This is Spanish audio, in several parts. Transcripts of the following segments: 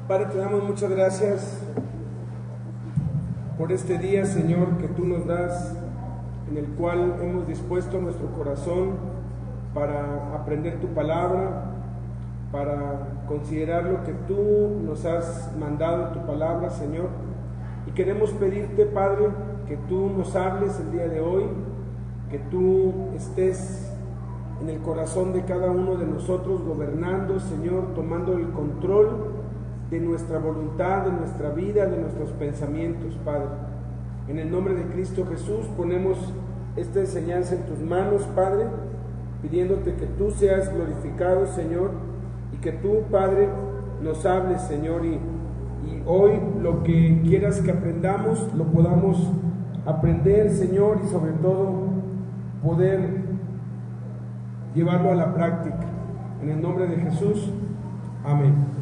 Padre, te damos muchas gracias por este día, Señor, que tú nos das, en el cual hemos dispuesto nuestro corazón para aprender tu palabra, para considerar lo que tú nos has mandado en tu palabra, Señor. Y queremos pedirte, Padre, que tú nos hables el día de hoy, que tú estés en el corazón de cada uno de nosotros, gobernando, Señor, tomando el control de nuestra voluntad, de nuestra vida, de nuestros pensamientos, Padre. En el nombre de Cristo Jesús ponemos esta enseñanza en tus manos, Padre, pidiéndote que tú seas glorificado, Señor, y que tú, Padre, nos hables, Señor, y hoy lo que quieras que aprendamos, lo podamos aprender, Señor, y sobre todo poder llevarlo a la práctica. En el nombre de Jesús, amén.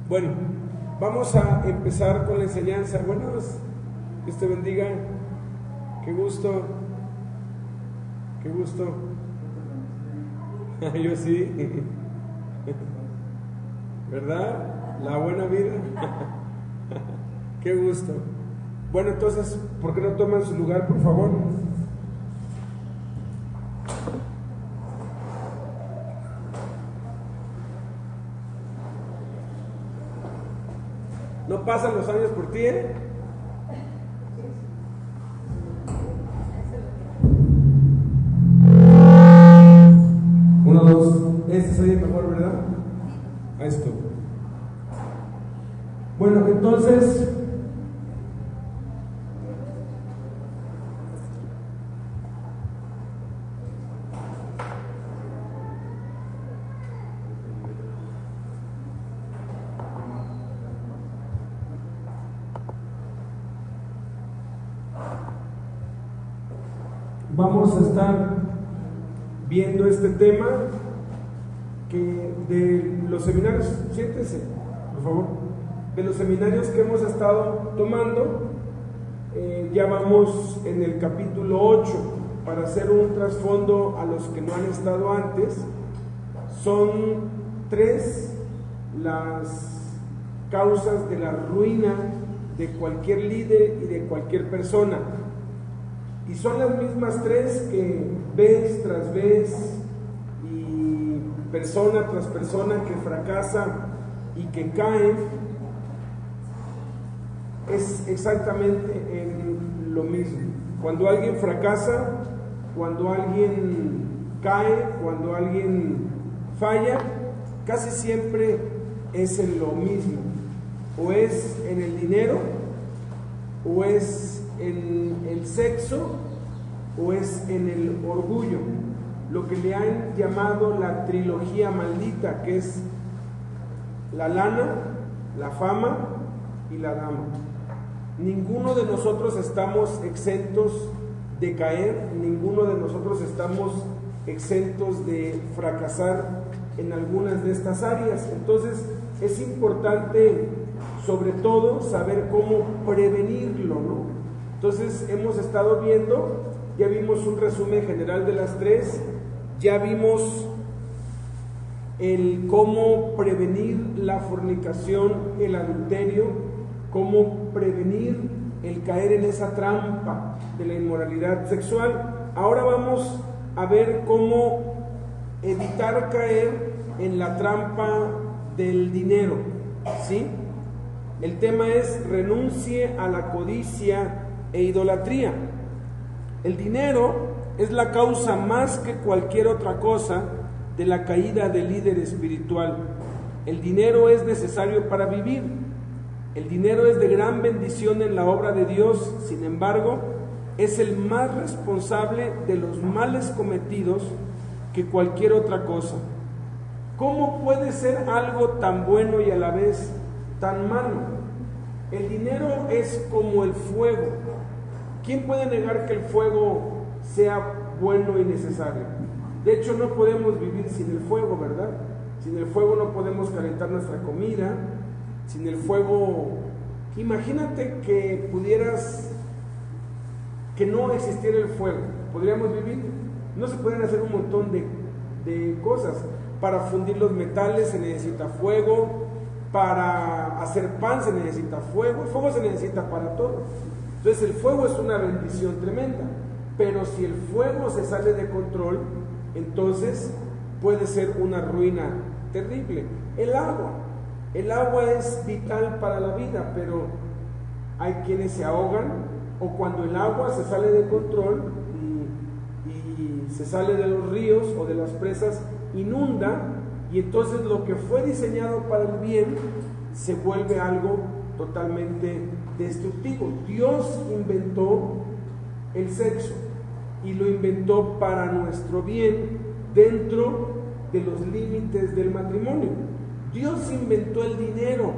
Bueno, vamos a empezar con la enseñanza. Buenos, Dios te bendiga. Qué gusto. Qué gusto. Yo sí. ¿Verdad? La buena vida. Qué gusto. Bueno, entonces, ¿por qué no toman su lugar, por favor? No pasan los años por ti, ¿eh? Uno, dos. Este se oye mejor, ¿verdad? Ahí está. Bueno, entonces, vamos a estar viendo este tema que de los seminarios, siéntense, por favor, de los seminarios que hemos estado tomando. Ya vamos en el capítulo 8. Para hacer un trasfondo a los que no han estado antes, son 3 las causas de la ruina de cualquier líder y de cualquier persona. Y son las mismas 3 que vez tras vez y persona tras persona que fracasa y que cae, es exactamente en lo mismo. Cuando alguien fracasa, cuando alguien cae, cuando alguien falla, casi siempre es en lo mismo. O es en el dinero, o es en el sexo, o es en el orgullo, lo que le han llamado la trilogía maldita, que es la lana, la fama y la dama. Ninguno de nosotros estamos exentos de caer, ninguno de nosotros estamos exentos de fracasar en algunas de estas áreas. Entonces es importante, sobre todo, saber cómo prevenirlo, ¿no? Entonces hemos estado viendo, ya vimos un resumen general de las 3, ya vimos el cómo prevenir la fornicación, el adulterio, cómo prevenir el caer en esa trampa de la inmoralidad sexual. Ahora vamos a ver cómo evitar caer en la trampa del dinero, ¿sí? El tema es: renuncie a la codicia e idolatría. El dinero es la causa más que cualquier otra cosa de la caída del líder espiritual. El dinero es necesario para vivir. El dinero es de gran bendición en la obra de Dios. Sin embargo, es el más responsable de los males cometidos que cualquier otra cosa. ¿Cómo puede ser algo tan bueno y a la vez tan malo? El dinero es como el fuego. ¿Quién puede negar que el fuego sea bueno y necesario? De hecho, no podemos vivir sin el fuego, ¿verdad? Sin el fuego no podemos calentar nuestra comida. Sin el fuego, imagínate que pudieras, que no existiera el fuego, ¿podríamos vivir? No se pueden hacer un montón de cosas. Para fundir los metales se necesita fuego, para hacer pan se necesita fuego, el fuego se necesita para todo. Entonces el fuego es una bendición tremenda, pero si el fuego se sale de control, entonces puede ser una ruina terrible. El agua es vital para la vida, pero hay quienes se ahogan, o cuando el agua se sale de control y se sale de los ríos o de las presas, inunda, y entonces lo que fue diseñado para el bien se vuelve algo totalmente destructivo. Dios inventó el sexo y lo inventó para nuestro bien dentro de los límites del matrimonio. Dios inventó el dinero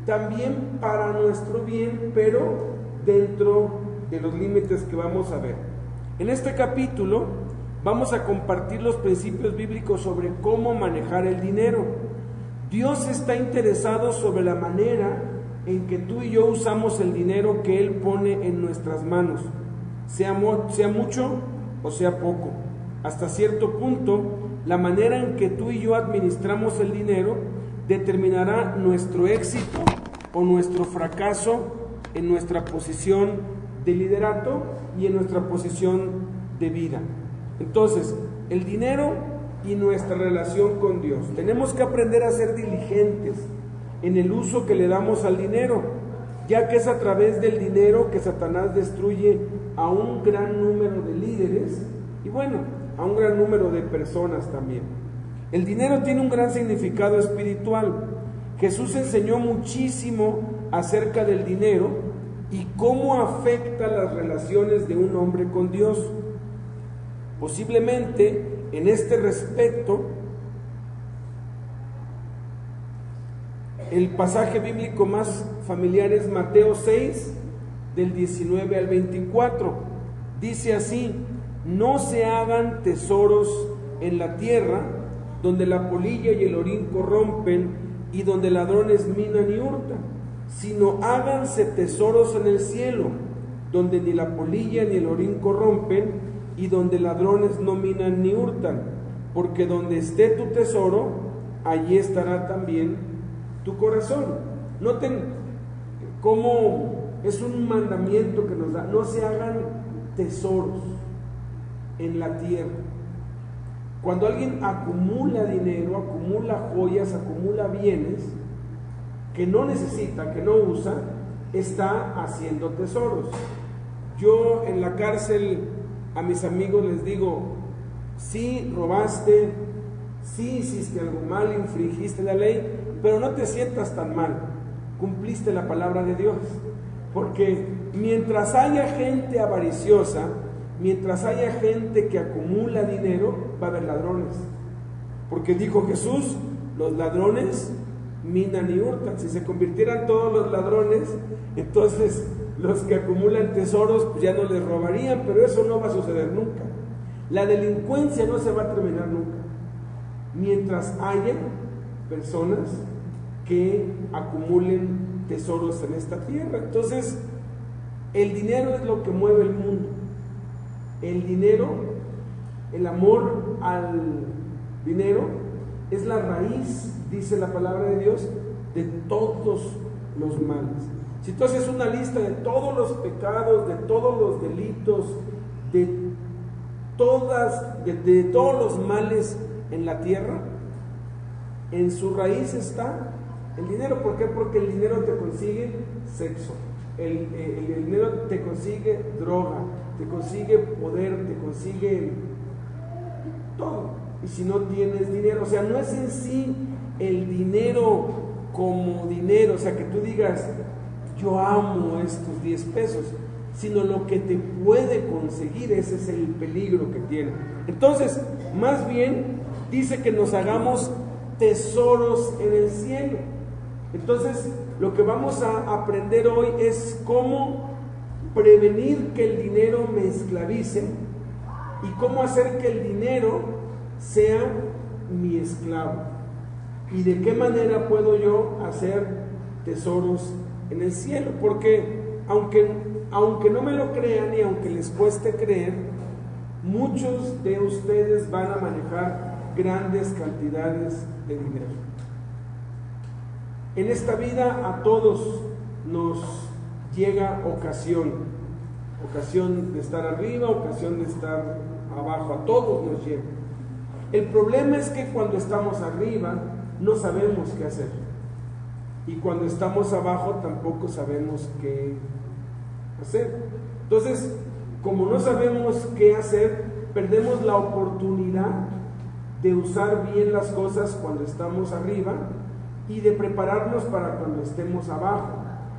también para nuestro bien, pero dentro de los límites que vamos a ver. En este capítulo vamos a compartir los principios bíblicos sobre cómo manejar el dinero. Dios está interesado sobre la manera en que tú y yo usamos el dinero que Él pone en nuestras manos, sea mucho o sea poco. Hasta cierto punto, la manera en que tú y yo administramos el dinero determinará nuestro éxito o nuestro fracaso en nuestra posición de liderato y en nuestra posición de vida. Entonces, el dinero y nuestra relación con Dios. Tenemos que aprender a ser diligentes en el uso que le damos al dinero, ya que es a través del dinero que Satanás destruye a un gran número de líderes y a un gran número de personas también. El dinero tiene un gran significado espiritual. Jesús enseñó muchísimo acerca del dinero y cómo afecta las relaciones de un hombre con Dios. Posiblemente en este respecto, el pasaje bíblico más familiar es Mateo 6, del 19 al 24. Dice así: no se hagan tesoros en la tierra, donde la polilla y el orín corrompen, y donde ladrones minan y hurtan, sino háganse tesoros en el cielo, donde ni la polilla ni el orín corrompen, y donde ladrones no minan ni hurtan, porque donde esté tu tesoro, allí estará también tu corazón. Noten cómo es un mandamiento que nos da: no se hagan tesoros en la tierra. Cuando alguien acumula dinero, acumula joyas, acumula bienes que no necesita, que no usa, está haciendo tesoros. Yo en la cárcel a mis amigos les digo: sí robaste, sí hiciste algo mal, infringiste la ley, pero no te sientas tan mal, cumpliste la palabra de Dios. Porque mientras haya gente avariciosa, mientras haya gente que acumula dinero, va a haber ladrones. Porque dijo Jesús: los ladrones minan y hurtan. Si se convirtieran todos los ladrones, entonces los que acumulan tesoros pues ya no les robarían, pero eso no va a suceder nunca. La delincuencia no se va a terminar nunca mientras haya personas que acumulen tesoros en esta tierra. Entonces, el dinero es lo que mueve el mundo. El dinero, el amor al dinero, es la raíz, dice la palabra de Dios, de todos los males. Si tú haces una lista de todos los pecados, de todos los delitos, de todos los males en la tierra, en su raíz está el dinero. ¿Por qué? Porque el dinero te consigue sexo, el dinero te consigue droga, te consigue poder, te consigue todo. Y si no tienes dinero, o sea, no es en sí el dinero como dinero, o sea, que tú digas: yo amo estos 10 pesos, sino lo que te puede conseguir. Ese es el peligro que tiene. Entonces, más bien dice que nos hagamos tesoros en el cielo. Entonces, lo que vamos a aprender hoy es cómo prevenir que el dinero me esclavice y cómo hacer que el dinero sea mi esclavo, y de qué manera puedo yo hacer tesoros en el cielo. Porque aunque no me lo crean y aunque les cueste creer, muchos de ustedes van a manejar grandes cantidades de dinero. En esta vida a todos nos llega ocasión de estar arriba, ocasión de estar abajo, a todos nos llega. El problema es que cuando estamos arriba no sabemos qué hacer, y cuando estamos abajo tampoco sabemos qué hacer. Entonces, como no sabemos qué hacer, perdemos la oportunidad de usar bien las cosas cuando estamos arriba y de prepararnos para cuando estemos abajo.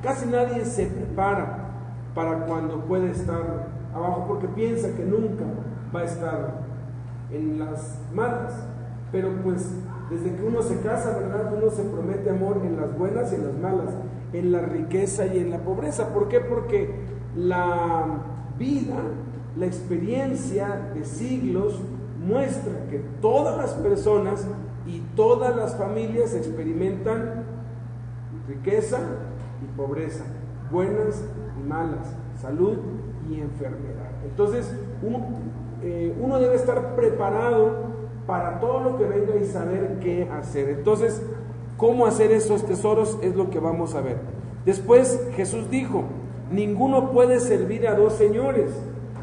Casi nadie se prepara para cuando puede estar abajo, porque piensa que nunca va a estar en las malas. Pero pues desde que uno se casa, ¿verdad? Uno se promete amor en las buenas y en las malas, en la riqueza y en la pobreza. ¿Por qué? Porque la vida, la experiencia de siglos muestra que todas las personas y todas las familias experimentan riqueza y pobreza, buenas y malas, salud y enfermedad. Entonces uno debe estar preparado para todo lo que venga y saber qué hacer. Entonces, cómo hacer esos tesoros es lo que vamos a ver. Después Jesús dijo: ninguno puede servir a dos señores,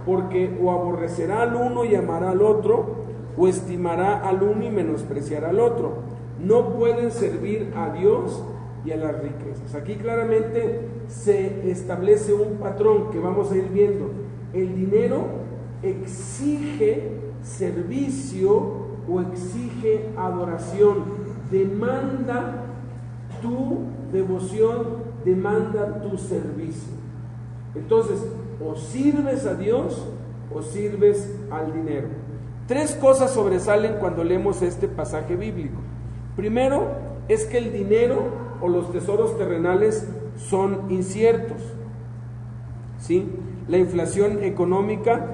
porque o aborrecerá al uno y amará al otro, o estimará al uno y menospreciará al otro. No pueden servir a Dios y a las riquezas. Aquí claramente se establece un patrón que vamos a ir viendo. El dinero exige servicio o exige adoración, demanda tu devoción, demanda tu servicio. Entonces, o sirves a Dios o sirves al dinero. Tres cosas sobresalen cuando leemos este pasaje bíblico. Primero, es que el dinero o los tesoros terrenales son inciertos, ¿sí? La inflación económica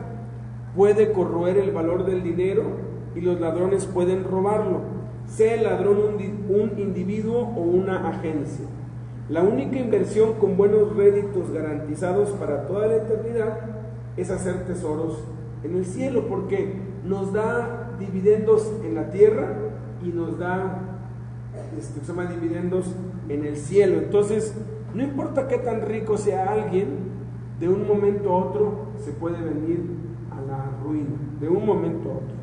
puede corroer el valor del dinero y los ladrones pueden robarlo, sea el ladrón un individuo o una agencia. La única inversión con buenos réditos garantizados para toda la eternidad es hacer tesoros en el cielo, porque nos da dividendos en la tierra y nos da dividendos en el cielo. Entonces, no importa qué tan rico sea alguien, de un momento a otro se puede venir a la ruina, de un momento a otro.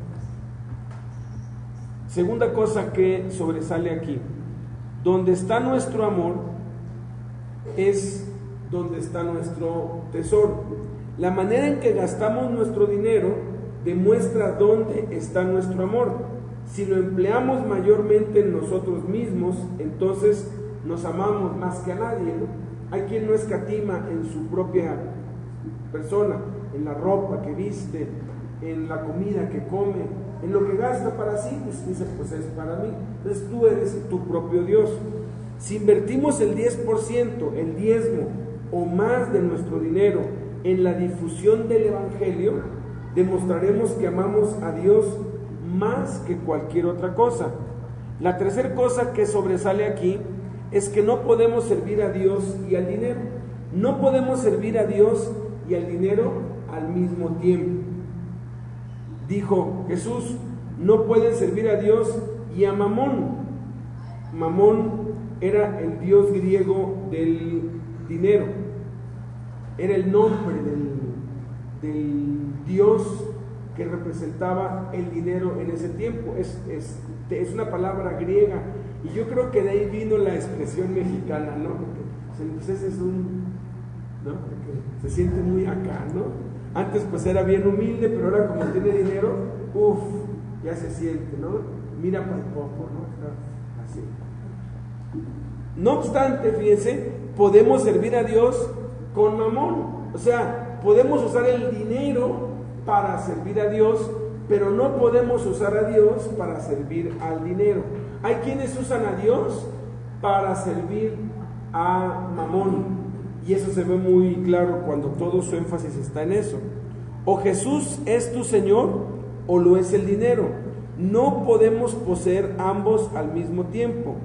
Segunda cosa que sobresale aquí: donde está nuestro amor es donde está nuestro tesoro. La manera en que gastamos nuestro dinero demuestra dónde está nuestro amor. Si lo empleamos mayormente en nosotros mismos, entonces nos amamos más que a nadie, ¿no? Hay quien no escatima en su propia persona, en la ropa que viste, en la comida que come, en lo que gasta para sí, pues dice, pues es para mí. Entonces tú eres tu propio Dios. Si invertimos el 10%, el diezmo o más de nuestro dinero en la difusión del Evangelio, demostraremos que amamos a Dios más que cualquier otra cosa. La tercera cosa que sobresale aquí es que no podemos servir a Dios y al dinero. No podemos servir a Dios y al dinero al mismo tiempo. Dijo Jesús: no pueden servir a Dios y a Mamón. Mamón era el dios griego del dinero, era el nombre del dios que representaba el dinero en ese tiempo. Es una palabra griega, y yo creo que de ahí vino la expresión mexicana, ¿no? Porque pues ese es ¿no? Porque se siente muy acá, ¿no? Antes pues era bien humilde, pero ahora como tiene dinero, ya se siente, ¿no? Mira para el poco, ¿no? Así. No obstante, fíjense, podemos servir a Dios con mamón. O sea, podemos usar el dinero para servir a Dios, pero no podemos usar a Dios para servir al dinero. Hay quienes usan a Dios para servir a mamón, y eso se ve muy claro cuando todo su énfasis está en eso. O Jesús es tu Señor o lo es el dinero. No podemos poseer ambos al mismo tiempo.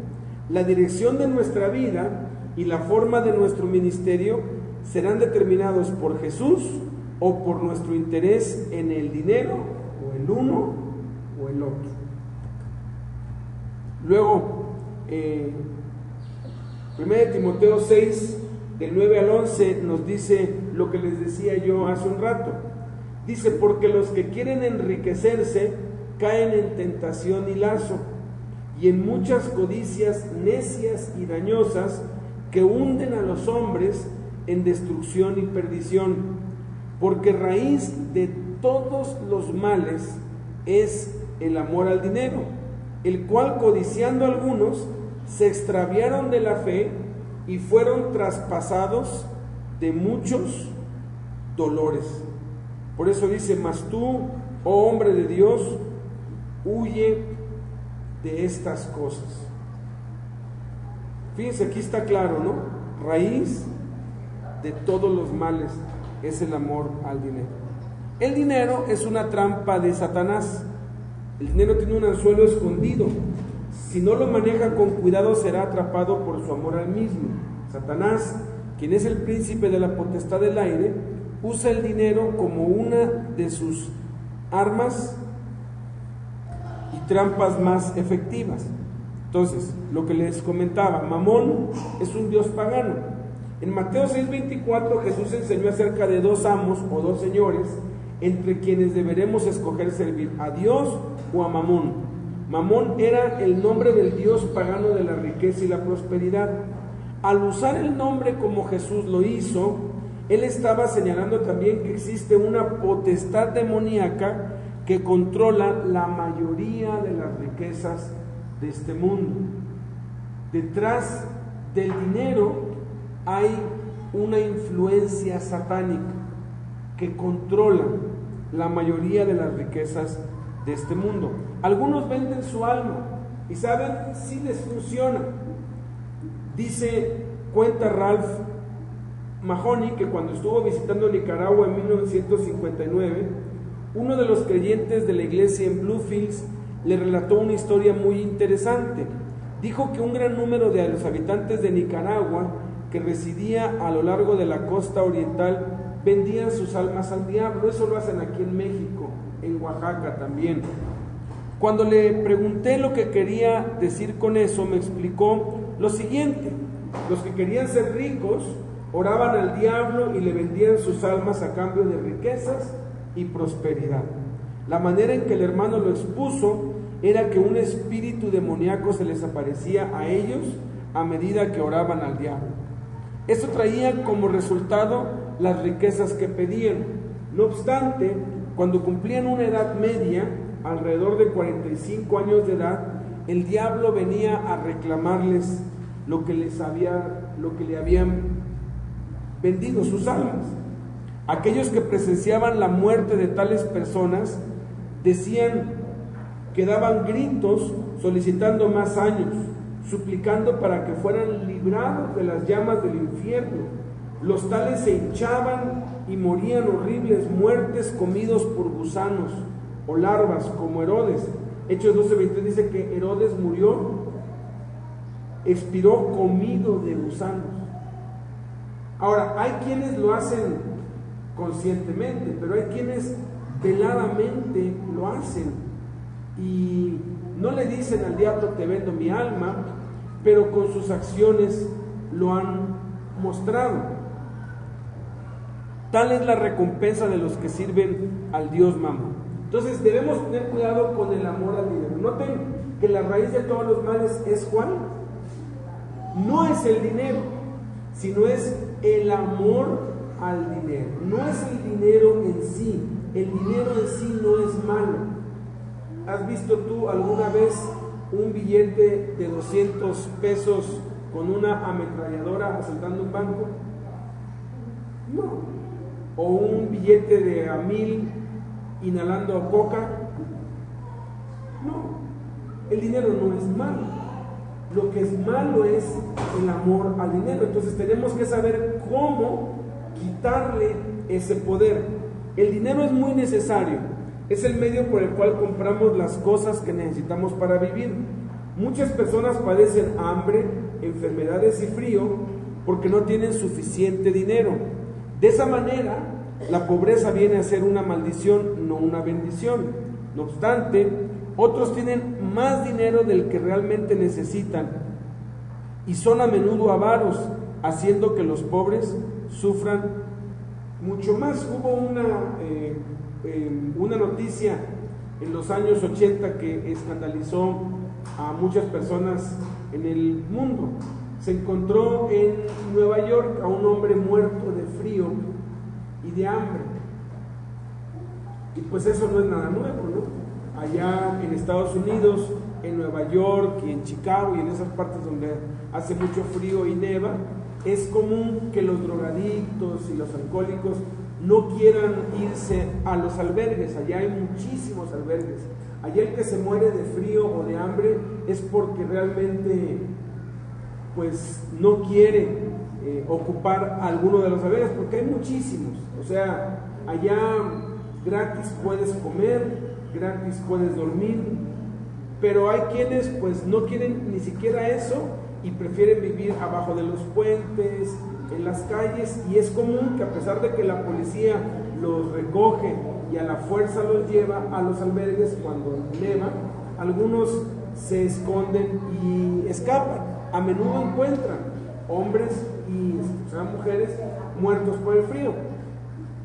La dirección de nuestra vida y la forma de nuestro ministerio serán determinados por Jesús o por nuestro interés en el dinero, o el uno o el otro. Luego, 1 Timoteo 6, del 9 al 11, nos dice lo que les decía yo hace un rato. Dice, porque los que quieren enriquecerse caen en tentación y lazo, y en muchas codicias necias y dañosas que hunden a los hombres en destrucción y perdición, porque raíz de todos los males es el amor al dinero, el cual codiciando algunos se extraviaron de la fe y fueron traspasados de muchos dolores. Por eso dice, mas tú, oh hombre de Dios, huye de estas cosas. Fíjense, aquí está claro, ¿no? Raíz de todos los males es el amor al dinero. El dinero es una trampa de Satanás. El dinero tiene un anzuelo escondido. Si no lo maneja con cuidado, será atrapado por su amor al mismo. Satanás, quien es el príncipe de la potestad del aire, usa el dinero como una de sus armas y trampas más efectivas. Entonces, lo que les comentaba, Mamón es un dios pagano. En Mateo 6:24 Jesús enseñó acerca de dos amos o dos señores entre quienes deberemos escoger servir, a Dios o a Mamón. Mamón era el nombre del dios pagano de la riqueza y la prosperidad. Al usar el nombre como Jesús lo hizo, él estaba señalando también que existe una potestad demoníaca que controla la mayoría de las riquezas de este mundo. Detrás del dinero hay una influencia satánica que controla la mayoría de las riquezas de este mundo. Algunos venden su alma y saben si les funciona. Cuenta Ralph Mahoney que cuando estuvo visitando Nicaragua en 1959, uno de los creyentes de la iglesia en Bluefields le relató una historia muy interesante. Dijo que un gran número de los habitantes de Nicaragua que residía a lo largo de la costa oriental vendían sus almas al diablo. Eso lo hacen aquí en México, en Oaxaca también. Cuando le pregunté lo que quería decir con eso, me explicó lo siguiente: los que querían ser ricos oraban al diablo y le vendían sus almas a cambio de riquezas y prosperidad. La manera en que el hermano lo expuso era que un espíritu demoníaco se les aparecía a ellos a medida que oraban al diablo. Esto traía como resultado las riquezas que pedían. No obstante, cuando cumplían una edad media, alrededor de 45 años de edad, el diablo venía a reclamarles lo que le habían vendido, sus almas. Aquellos que presenciaban la muerte de tales personas decían que daban gritos solicitando más años, suplicando para que fueran librados de las llamas del infierno. Los tales se hinchaban y morían horribles muertes comidos por gusanos o larvas, como Herodes. Hechos 12:23 dice que Herodes expiró comido de gusanos. Ahora, hay quienes lo hacen conscientemente, pero hay quienes veladamente lo hacen y no le dicen al diablo te vendo mi alma, pero con sus acciones lo han mostrado. Tal es la recompensa de los que sirven al Dios Mamón. Entonces debemos tener cuidado con el amor al dinero. Noten que la raíz de todos los males es ¿cuál? No es el dinero, sino es el amor al dinero. No es el dinero en sí. El dinero en sí no es malo. ¿Has visto tú alguna vez un billete de 200 pesos con una ametralladora asaltando un banco? No. ¿O un billete de $1,000 inhalando coca? No. El dinero no es malo. Lo que es malo es el amor al dinero. Entonces tenemos que saber cómo quitarle ese poder. El dinero es muy necesario. Es el medio por el cual compramos las cosas que necesitamos para vivir. Muchas personas padecen hambre, enfermedades y frío porque no tienen suficiente dinero. De esa manera, la pobreza viene a ser una maldición, no una bendición. No obstante, otros tienen más dinero del que realmente necesitan y son a menudo avaros, haciendo que los pobres sufran mucho más. Hubo una noticia en los años 80 que escandalizó a muchas personas en el mundo. Se encontró en Nueva York a un hombre muerto de frío y de hambre. Y pues eso no es nada nuevo, ¿no? Allá en Estados Unidos, en Nueva York y en Chicago y en esas partes donde hace mucho frío y neva, es común que los drogadictos y los alcohólicos no quieran irse a los albergues. Allá hay muchísimos albergues. Allá el que se muere de frío o de hambre es porque realmente pues no quiere ocupar alguno de los albergues, porque hay muchísimos. O sea, allá gratis puedes comer, gratis puedes dormir, pero hay quienes pues no quieren ni siquiera eso y prefieren vivir abajo de los puentes, en las calles, y es común que a pesar de que la policía los recoge y a la fuerza los lleva a los albergues cuando neva, algunos se esconden y escapan. A menudo encuentran hombres y mujeres muertos por el frío.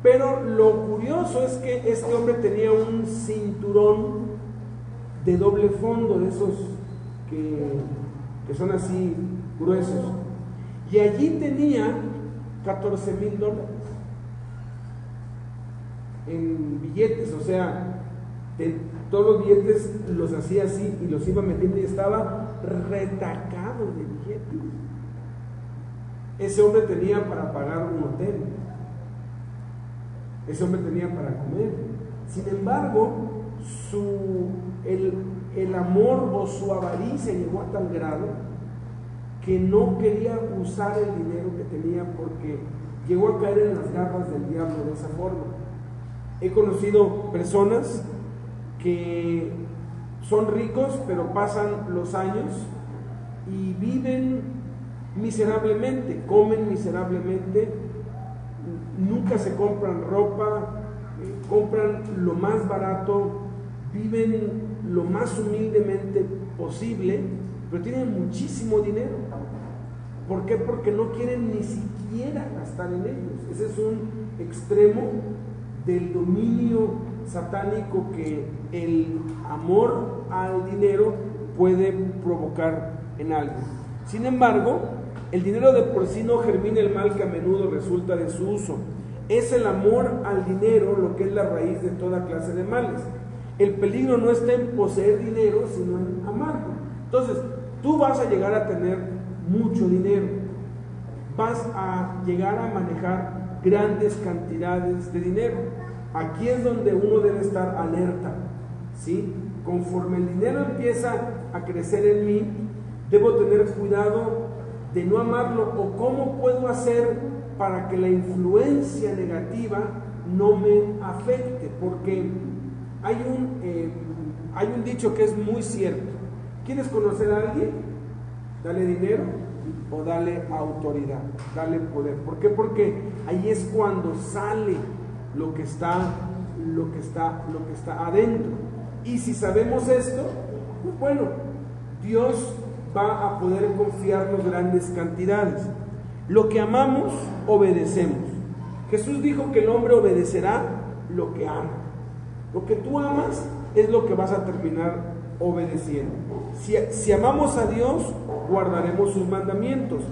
Pero lo curioso es que este hombre tenía un cinturón de doble fondo, de esos que son así gruesos, y allí tenía $14,000 en billetes. O sea, todos los billetes los hacía así y los iba metiendo y estaba retacado de billetes. Ese hombre tenía para pagar un hotel, ese hombre tenía para comer. Sin embargo, el amor o su avaricia llegó a tal grado que no quería usar el dinero que tenía, porque llegó a caer en las garras del diablo de esa forma. He conocido personas que son ricos, pero pasan los años y viven miserablemente, comen miserablemente, nunca se compran ropa, compran lo más barato, viven lo más humildemente posible, pero tienen muchísimo dinero. ¿Por qué? Porque no quieren ni siquiera gastar en ellos. Ese es un extremo del dominio satánico que el amor al dinero puede provocar en alguien. Sin embargo, el dinero de por sí no germina el mal que a menudo resulta de su uso. Es el amor al dinero lo que es la raíz de toda clase de males. El peligro no está en poseer dinero, sino en amarlo. Entonces, tú vas a llegar a tener mucho dinero, vas a llegar a manejar grandes cantidades de dinero. Aquí es donde uno debe estar alerta, ¿sí? Conforme el dinero empieza a crecer en mí, debo tener cuidado de no amarlo, o cómo puedo hacer para que la influencia negativa no me afecte, porque hay un dicho que es muy cierto. ¿Quieres conocer a alguien? Dale dinero o dale autoridad, dale poder. ¿Por qué? Porque ahí es cuando sale lo que está adentro. Y si sabemos esto, pues bueno, Dios va a poder confiarnos grandes cantidades. Lo que amamos, obedecemos. Jesús dijo que el hombre obedecerá lo que ama. Lo que tú amas es lo que vas a terminar obedeciendo. Si amamos a Dios, guardaremos sus mandamientos.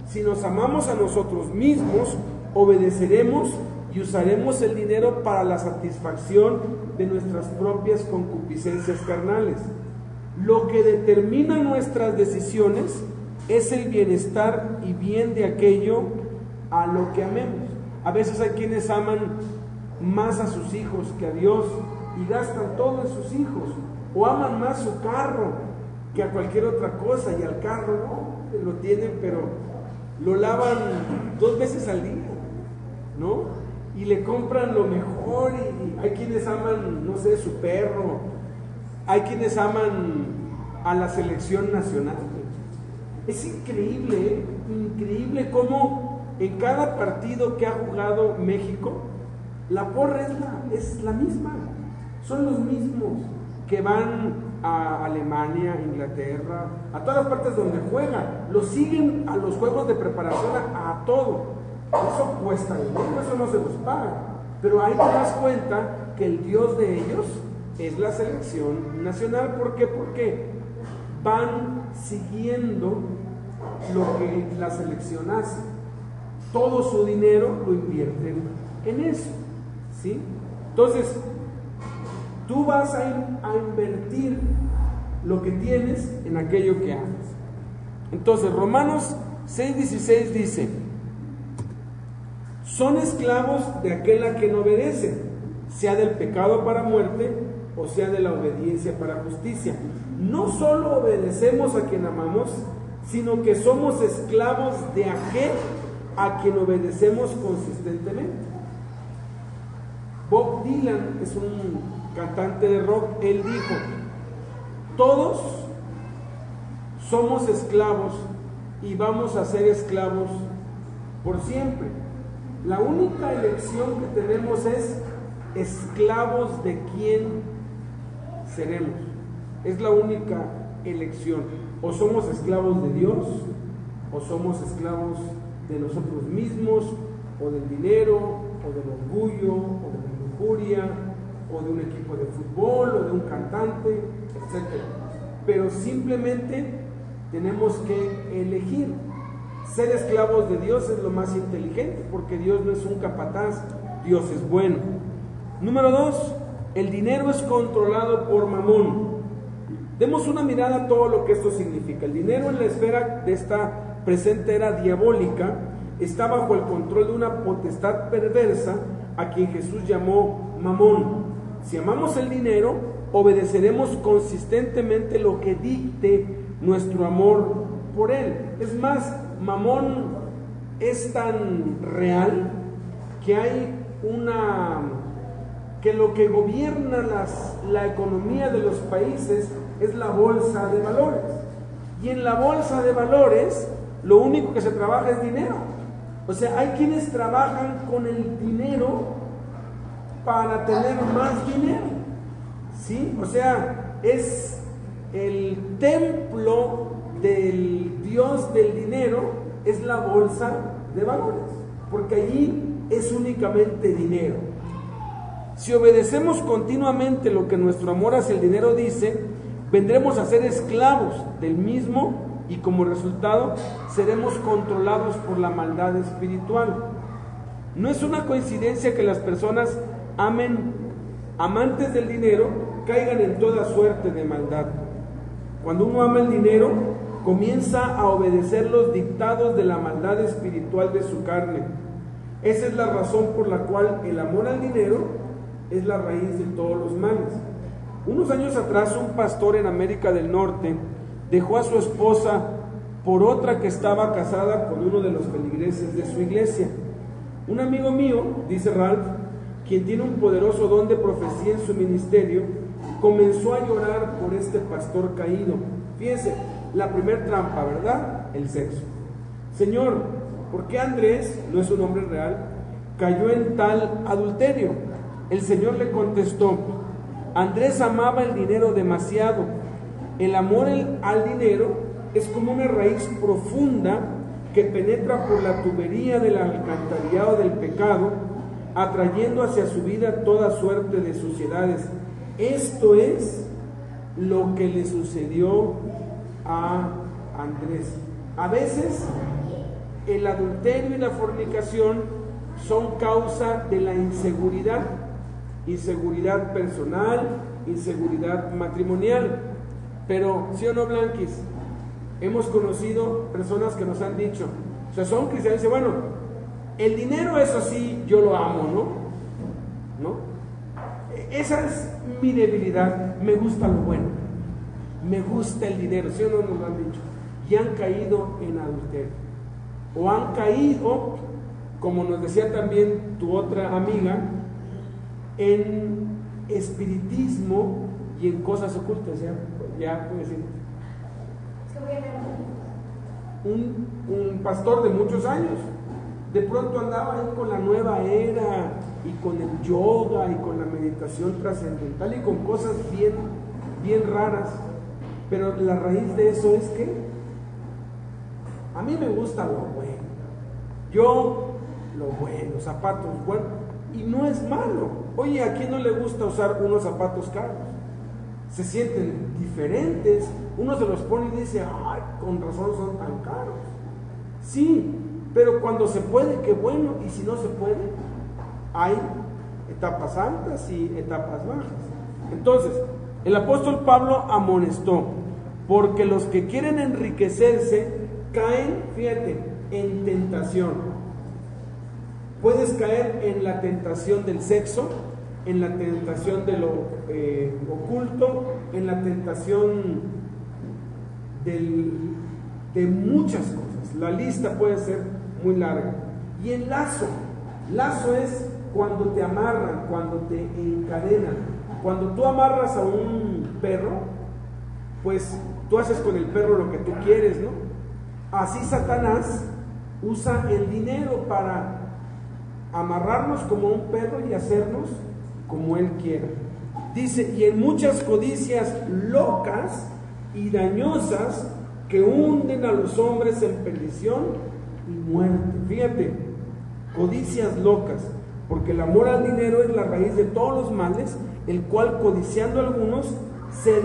Si nos amamos a nosotros mismos, obedeceremos y usaremos el dinero para la satisfacción de nuestras propias concupiscencias carnales. Lo que determina nuestras decisiones es el bienestar y bien de aquello a lo que amemos. A veces hay quienes aman más a sus hijos que a Dios y gastan todo en sus hijos, o aman más su carro que a cualquier otra cosa, y al carro no, lo tienen, pero lo lavan 2 veces al día, ¿no? Y le compran lo mejor, y hay quienes aman, no sé, su perro, hay quienes aman a la selección nacional. Es increíble, increíble cómo en cada partido que ha jugado México, la porra es la misma, son los mismos que van a Alemania, Inglaterra, a todas las partes donde juegan, los siguen a los juegos de preparación, a todo. Eso cuesta dinero, eso no se los paga, pero ahí te das cuenta que el Dios de ellos es la selección nacional. ¿Por qué? Porque van siguiendo lo que la selección hace. Todo su dinero lo invierten en eso, ¿sí? Entonces, tú vas a invertir lo que tienes en aquello que haces. Entonces, Romanos 6:16 dice: son esclavos de aquel a quien obedecen, sea del pecado para muerte o sea de la obediencia para justicia. No solo obedecemos a quien amamos, sino que somos esclavos de aquel a quien obedecemos consistentemente. Bob Dylan es un cantante de rock. Él dijo: todos somos esclavos y vamos a ser esclavos por siempre. La única elección que tenemos es esclavos de quién seremos. Es la única elección. O somos esclavos de Dios, o somos esclavos de nosotros mismos, o del dinero, o del orgullo, o de la lujuria, o de un equipo de fútbol, o de un cantante, etc. Pero simplemente tenemos que elegir. Ser esclavos de Dios es lo más inteligente, porque Dios no es un capataz, Dios es bueno. Número 2, el dinero es controlado por Mamón. Demos una mirada a todo lo que esto significa. El dinero en la esfera de esta presente era diabólica está bajo el control de una potestad perversa a quien Jesús llamó Mamón. Si amamos el dinero, obedeceremos consistentemente lo que dicte nuestro amor por él. Es más, Mamón es tan real que hay que lo que gobierna la economía de los países es la bolsa de valores. Y en la bolsa de valores lo único que se trabaja es dinero. O sea, hay quienes trabajan con el dinero para tener más dinero, ¿sí? O sea, es el templo del Dios del dinero, es la bolsa de valores, porque allí es únicamente dinero. Si obedecemos continuamente lo que nuestro amor hacia el dinero dice, vendremos a ser esclavos del mismo y como resultado seremos controlados por la maldad espiritual. No es una coincidencia que las personas amantes del dinero caigan en toda suerte de maldad. Cuando uno ama el dinero, comienza a obedecer los dictados de la maldad espiritual de su carne. Esa es la razón por la cual el amor al dinero es la raíz de todos los males. Unos años atrás, un pastor en América del Norte dejó a su esposa por otra que estaba casada con uno de los feligreses de su iglesia. Un amigo mío, dice Ralph, quien tiene un poderoso don de profecía en su ministerio, comenzó a llorar por este pastor caído. Fíjense, la primer trampa, ¿verdad? El sexo. Señor, ¿por qué Andrés, no es un hombre real, cayó en tal adulterio? El Señor le contestó: Andrés amaba el dinero demasiado. El amor al dinero es como una raíz profunda que penetra por la tubería del alcantarillado del pecado, atrayendo hacia su vida toda suerte de suciedades. Esto es lo que le sucedió a Andrés. A veces el adulterio y la fornicación son causa de la inseguridad personal, inseguridad matrimonial. Pero, ¿sí o no, Blanquis? Hemos conocido personas que nos han dicho, o sea, son cristianos y dicen, bueno, el dinero, eso sí, yo lo amo, ¿no? Esa es mi debilidad, me gusta lo bueno, me gusta el dinero, ¿sí o no nos lo han dicho? Y han caído en adulterio. O han caído, como nos decía también tu otra amiga, en espiritismo y en cosas ocultas. Ya puedo decir. Un pastor de muchos años, de pronto andaba ahí con la nueva era y con el yoga y con la meditación trascendental y con cosas bien raras, pero la raíz de eso es que a mí me gusta lo bueno, lo bueno, zapatos buenos, y no es malo. Oye, ¿a quién no le gusta usar unos zapatos caros? Se sienten diferentes, uno se los pone y dice, ay, con razón son tan caros. Sí, pero cuando se puede, qué bueno, y si no se puede, hay etapas altas y etapas bajas. Entonces, el apóstol Pablo amonestó, porque los que quieren enriquecerse caen, fíjate, en tentación. Puedes caer en la tentación del sexo, en la tentación de lo oculto, en la tentación de muchas cosas. La lista puede ser muy larga. Y el lazo es cuando te amarran, cuando te encadenan. Cuando tú amarras a un perro, pues tú haces con el perro lo que tú quieres, ¿no? Así Satanás usa el dinero para amarrarnos como un perro y hacernos como él quiera. Dice, y en muchas codicias locas y dañosas que hunden a los hombres en perdición y muerte. Fíjate, codicias locas, porque el amor al dinero es la raíz de todos los males, el cual codiciando algunos se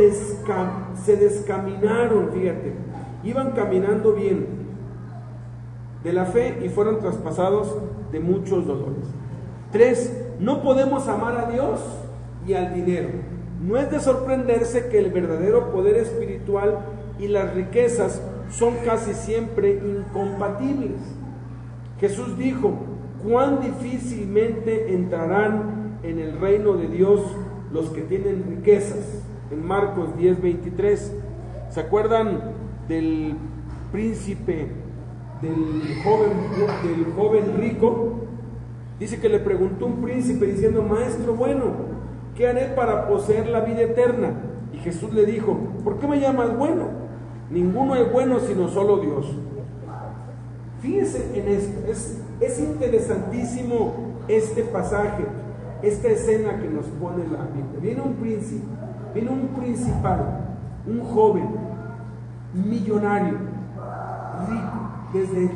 descaminaron, fíjate, iban caminando bien de la fe y fueron traspasados de muchos dolores. 3. No podemos amar a Dios y al dinero. No es de sorprenderse que el verdadero poder espiritual y las riquezas son casi siempre incompatibles. Jesús dijo, cuán difícilmente entrarán en el reino de Dios los que tienen riquezas, en Marcos 10:23. ¿Se acuerdan del príncipe, del joven rico? Dice que le preguntó un príncipe diciendo, maestro bueno, ¿qué haré para poseer la vida eterna? Y Jesús le dijo, ¿por qué me llamas bueno? Ninguno es bueno sino solo Dios. Fíjense en esto, es interesantísimo este pasaje, esta escena que nos pone la Biblia. Viene un príncipe, viene un principal, un joven, millonario, rico, desde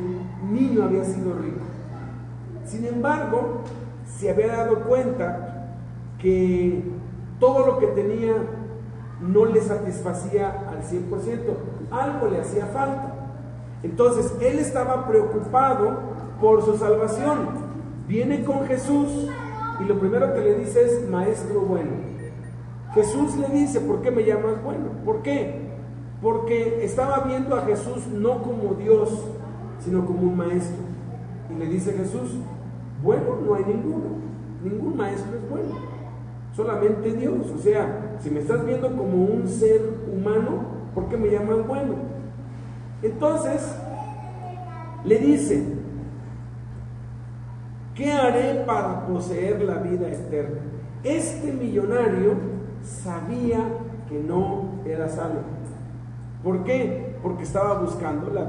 niño había sido rico. Sin embargo, se había dado cuenta que todo lo que tenía no le satisfacía al 100%, algo le hacía falta. Entonces, él estaba preocupado por su salvación. Viene con Jesús y lo primero que le dice es, maestro bueno. Jesús le dice, ¿por qué me llamas bueno? ¿Por qué? Porque estaba viendo a Jesús no como Dios, sino como un maestro. Y le dice Jesús, bueno, no hay ninguno, ningún maestro es bueno, solamente Dios. O sea, si me estás viendo como un ser humano, ¿por qué me llamas bueno? Entonces, le dice, ¿qué haré para poseer la vida eterna? Este millonario sabía que no era salvo. ¿Por qué? Porque estaba buscando la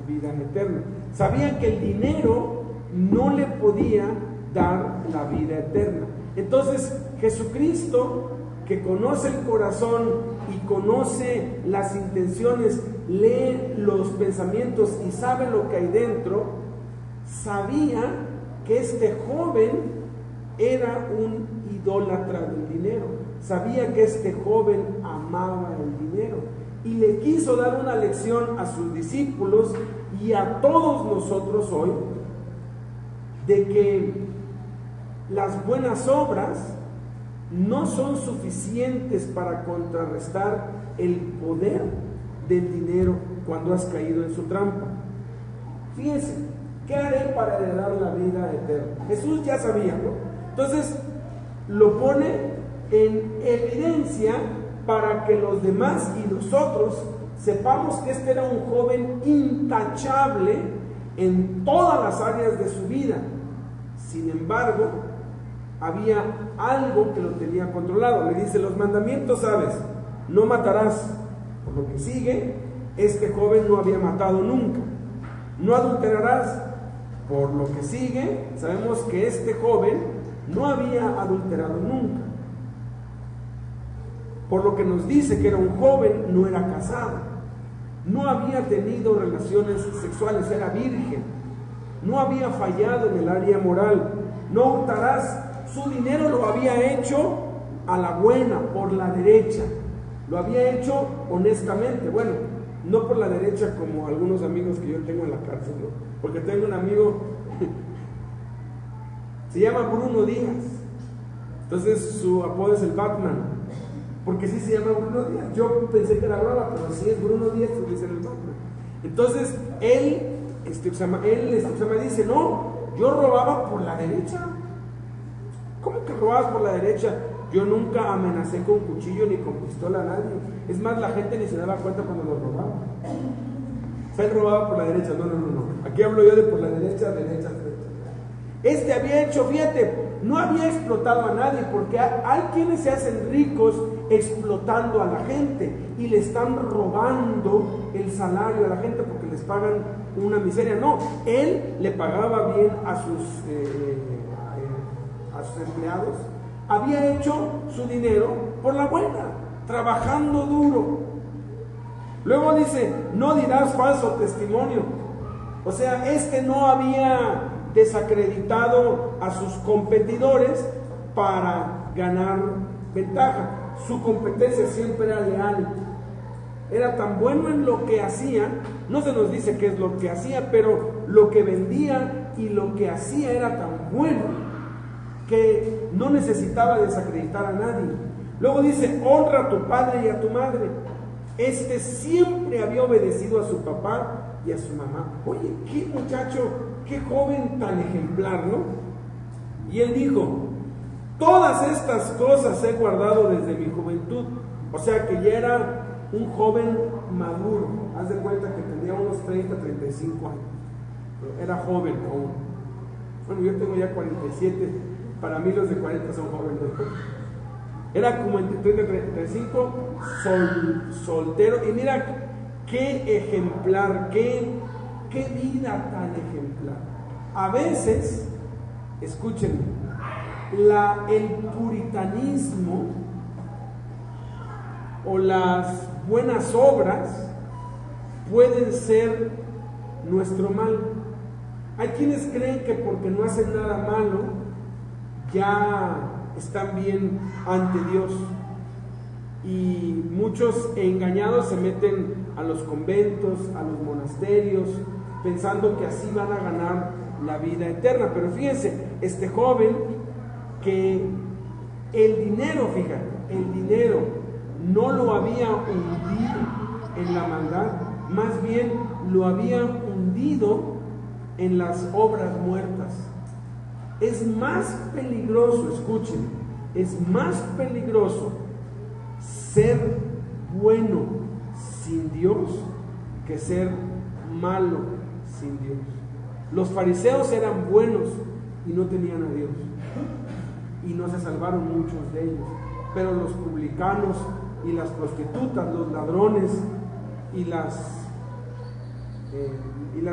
vida eterna. Sabía que el dinero no le podía dar la vida eterna. Entonces, Jesucristo, que conoce el corazón y conoce las intenciones, lee los pensamientos y sabe lo que hay dentro, sabía que este joven era un idólatra del dinero. Sabía que este joven amaba el dinero y le quiso dar una lección a sus discípulos y a todos nosotros hoy de que las buenas obras no son suficientes para contrarrestar el poder del dinero cuando has caído en su trampa. Fíjense, ¿qué haré para heredar la vida eterna? Jesús ya sabía, ¿no? Entonces lo pone en evidencia para que los demás y nosotros sepamos que este era un joven intachable en todas las áreas de su vida. Sin embargo, había algo que lo tenía controlado. Le dice, los mandamientos sabes, no matarás. Por lo que sigue, este joven no había matado nunca. No adulterarás. Por lo que sigue, sabemos que este joven no había adulterado nunca. por lo que nos dice que era un joven, no era casado, no había tenido relaciones sexuales, era virgen, no había fallado en el área moral. No hurtarás. Su dinero lo había hecho a la buena, por la derecha, lo había hecho honestamente. Bueno, no por la derecha como algunos amigos que yo tengo en la cárcel, ¿no? Porque tengo un amigo se llama Bruno Díaz, entonces su apodo es el Batman, porque sí se llama Bruno Díaz. Yo pensé que era brava, pero sí es Bruno Díaz, pues dicen el Batman. Entonces él dice, no, yo robaba por la derecha. ¿Cómo que robabas por la derecha? Yo nunca amenacé con cuchillo ni con pistola a nadie. Es más, la gente ni se daba cuenta cuando lo robaba. O sea, él robaba por la derecha. No. Aquí hablo yo de por la derecha. Este había hecho, fíjate, no había explotado a nadie, porque hay quienes se hacen ricos explotando a la gente y le están robando el salario a la gente porque les pagan una miseria. No, él le pagaba bien a sus empleados, había hecho su dinero por la buena, trabajando duro. Luego dice, no dirás falso testimonio. O sea, no había desacreditado a sus competidores para ganar ventaja. Su competencia siempre era leal. Era tan bueno en lo que hacía, no se nos dice qué es lo que hacía, pero lo que vendía y lo que hacía era tan bueno que no necesitaba desacreditar a nadie. Luego dice, honra a tu padre y a tu madre. Siempre había obedecido a su papá y a su mamá. Oye, qué muchacho, qué joven tan ejemplar, ¿no? Y él dijo, todas estas cosas he guardado desde mi juventud. O sea que ya era un joven maduro. Haz de cuenta que tenía unos 30, 35 años. Pero era joven aún. Bueno, yo tengo ya 47. Para mí los de 40 son jóvenes. Era como entre 30 y 35, soltero. Y mira qué ejemplar, qué vida tan ejemplar. A veces, escúchenme, el puritanismo o las buenas obras pueden ser nuestro mal. Hay quienes creen que porque no hacen nada malo ya están bien ante Dios, y muchos engañados se meten a los conventos, a los monasterios, pensando que así van a ganar la vida eterna. Pero fíjense, este joven, que el dinero no lo había hundido en la maldad, más bien lo había hundido en las obras muertas. Es más peligroso, escuchen, es más peligroso ser bueno sin Dios que ser malo sin Dios. Los fariseos eran buenos y no tenían a Dios, y no se salvaron muchos de ellos. Pero los publicanos y las prostitutas, los ladrones y las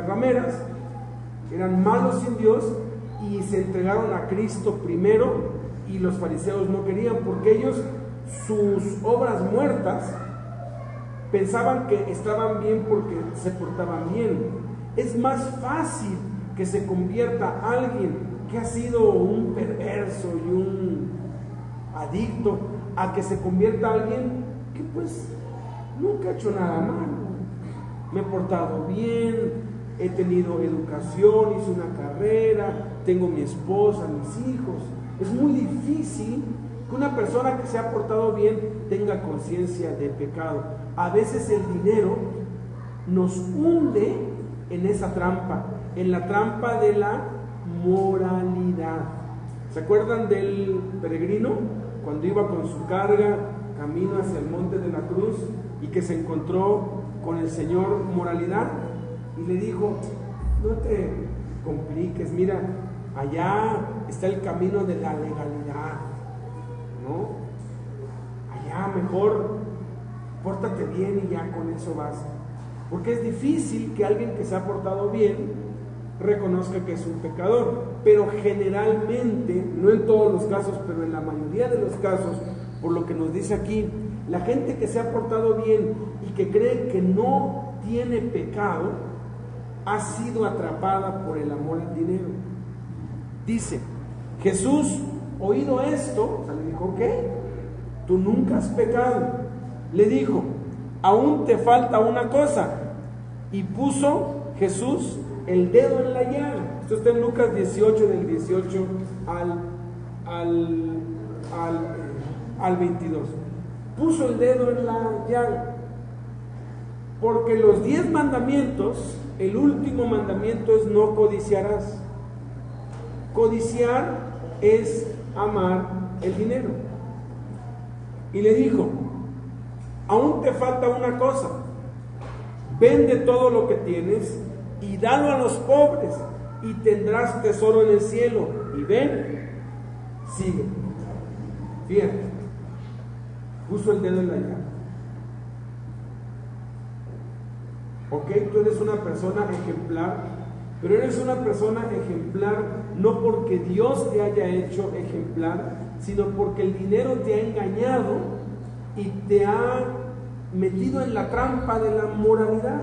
rameras eran malos sin Dios y se entregaron a Cristo primero, y los fariseos no querían, porque ellos, sus obras muertas, pensaban que estaban bien porque se portaban bien. Es más fácil que se convierta alguien que ha sido un perverso y un adicto a que se convierta alguien que pues nunca ha hecho nada malo. Me he portado bien, he tenido educación, hice una carrera, tengo mi esposa, mis hijos. Es muy difícil que una persona que se ha portado bien tenga conciencia de pecado. A veces el dinero nos hunde en esa trampa, en la trampa de la moralidad. ¿Se acuerdan del peregrino cuando iba con su carga camino hacia el monte de la cruz y que se encontró con el Señor moralidad? Y le dijo, no te compliques, mira, allá está el camino de la legalidad, ¿no? Allá mejor pórtate bien y ya con eso basta. Porque es difícil que alguien que se ha portado bien reconozca que es un pecador. Pero generalmente, no en todos los casos, pero en la mayoría de los casos, por lo que nos dice aquí, La gente que se ha portado bien y que cree que no tiene pecado, ha sido atrapada por el amor al dinero. Dice, Jesús, oído esto, o sea, le dijo, ok, tú nunca has pecado. Le dijo, aún te falta una cosa. Y puso Jesús el dedo en la llaga. Esto está en Lucas 18, del 18 al 22. Puso el dedo en la llaga. Porque los 10 mandamientos, el último mandamiento es no codiciarás. Codiciar es amar el dinero. Y le dijo, aún te falta una cosa. Vende todo lo que tienes y dalo a los pobres y tendrás tesoro en el cielo. Y ven, sigue. Fíjate, puso el dedo en la llaga. Ok, tú eres una persona ejemplar, pero eres una persona ejemplar no porque Dios te haya hecho ejemplar, sino porque el dinero te ha engañado y te ha metido en la trampa de la moralidad.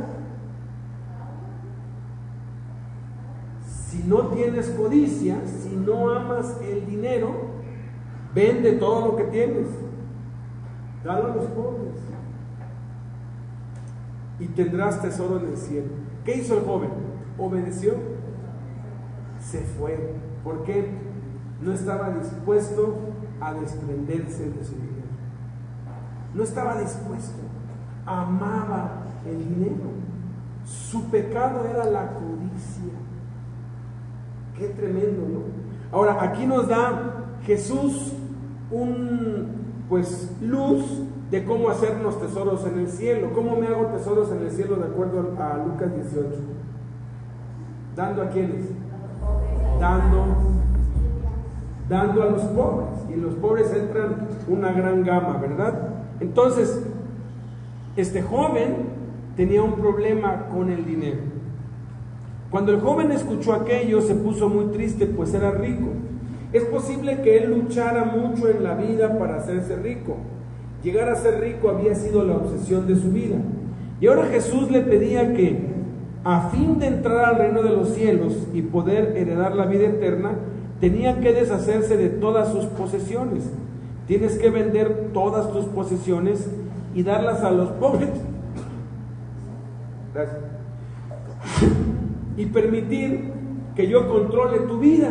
Si no tienes codicia, si no amas el dinero, vende todo lo que tienes, dalo a los pobres y tendrás tesoro en el cielo. ¿Qué hizo el joven? Obedeció, se fue. ¿Por qué? No estaba dispuesto a desprenderse de su dinero. No estaba dispuesto. Amaba el dinero. Su pecado era la codicia. Qué tremendo, ¿no? Ahora, aquí nos da Jesús luz de cómo hacernos tesoros en el cielo. ¿Cómo me hago tesoros en el cielo de acuerdo a Lucas 18? ¿Dando a quiénes? Dando a los pobres. Y en los pobres entran una gran gama, ¿verdad? Entonces, este joven tenía un problema con el dinero. Cuando el joven escuchó aquello, se puso muy triste, pues era rico. Es posible que él luchara mucho en la vida para hacerse rico. Llegar a ser rico había sido la obsesión de su vida. Y ahora Jesús le pedía que, a fin de entrar al reino de los cielos y poder heredar la vida eterna, tenía que deshacerse de todas sus posesiones. Tienes que vender todas tus posesiones y darlas a los pobres. Gracias. Y permitir que yo controle tu vida.